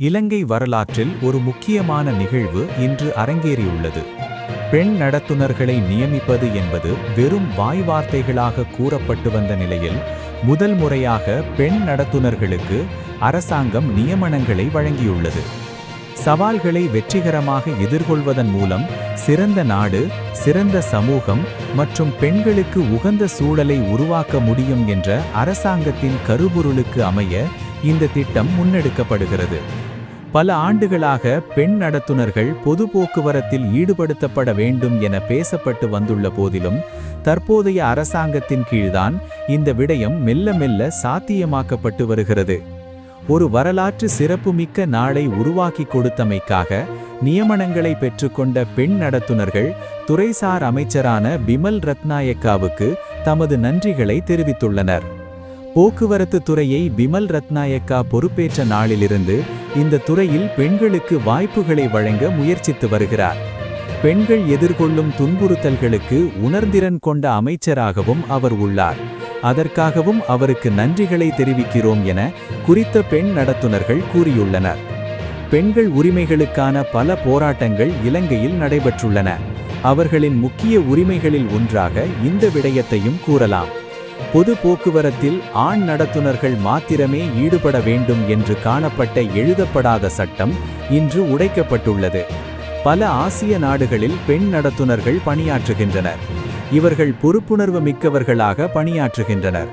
இலங்கை வரலாற்றில் ஒரு முக்கியமான நிகழ்வு இன்று அரங்கேறியுள்ளது. பெண் நடத்துனர்களை நியமிப்பது என்பது வெறும் வாய்வார்த்தைகளாக கூறப்பட்டு வந்த நிலையில், முதல் முறையாக பெண் நடத்துனர்களுக்கு அரசாங்கம் நியமனங்களை வழங்கியுள்ளது. சவால்களை வெற்றிகரமாக எதிர்கொள்வதன் மூலம் சிறந்த நாடு, சிறந்த சமூகம் மற்றும் பெண்களுக்கு உகந்த சூழலை உருவாக்க முடியும் என்ற அரசாங்கத்தின் கருபொருளுக்கு அமைய இந்த திட்டம் முன்னெடுக்கப்படுகிறது. பல ஆண்டுகளாக பெண் நடத்துனர்கள் பொது போக்குவரத்தில் ஈடுபடுத்தப்பட வேண்டும் என பேசப்பட்டு வந்துள்ள போதிலும், தற்போதைய அரசாங்கத்தின் கீழ்தான் இந்த விடயம் மெல்ல மெல்ல சாத்தியமாக்கப்பட்டு வருகிறது. ஒரு வரலாற்று சிறப்புமிக்க நாளை உருவாக்கி கொடுத்தமைக்காக நியமனங்களை பெற்றுக்கொண்ட பெண் நடத்துனர்கள் துறைசார் அமைச்சரான பிமல் ரத்நாயக்காவுக்கு தமது நன்றிகளை தெரிவித்துள்ளனர். போக்குவரத்து துறையை பிமல் ரத்நாயக்கா பொறுப்பேற்ற நாளிலிருந்து இந்த துறையில் பெண்களுக்கு வாய்ப்புகளை வழங்க முயற்சித்து வருகிறார். பெண்கள் எதிர்கொள்ளும் துன்புறுத்தல்களுக்கு உணர்திறன் கொண்ட அமைச்சராகவும் அவர் உள்ளார். அதற்காகவும் அவருக்கு நன்றிகளை தெரிவிக்கிறோம் என குறித்த பெண் நடத்துனர்கள் கூறியுள்ளனர். பெண்கள் உரிமைகளுக்கான பல போராட்டங்கள் இலங்கையில் நடைபெற்றுள்ளன. அவர்களின் முக்கிய உரிமைகளில் ஒன்றாக இந்த விடயத்தையும் கூறலாம். பொது போக்குவரத்தில் ஆண் நடத்துனர்கள் மாத்திரமே ஈடுபட வேண்டும் என்று காணப்பட்ட எழுதப்படாத சட்டம் இன்று உடைக்கப்பட்டுள்ளது. பல ஆசிய நாடுகளில் பெண் நடத்துனர்கள் பணியாற்றுகின்றனர். இவர்கள் பொறுப்புணர்வு மிக்கவர்களாக பணியாற்றுகின்றனர்.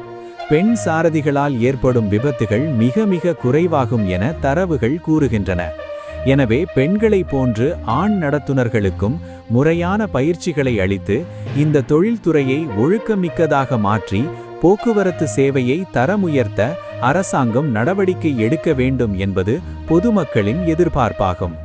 பெண் சாரதிகளால் ஏற்படும் விபத்துகள் மிக மிக குறைவாகும் என தரவுகள் கூறுகின்றன. எனவே பெண்களை போன்று ஆண் நடத்துனர்களுக்கும் முறையான பயிற்சிகளை அளித்து இந்த தொழில்துறையை ஒழுக்கமிக்கதாக மாற்றி போக்குவரத்து சேவையை தரமுயர்த்த அரசாங்கம் நடவடிக்கை எடுக்க வேண்டும் என்பது பொதுமக்களின் எதிர்பார்ப்பாகும்.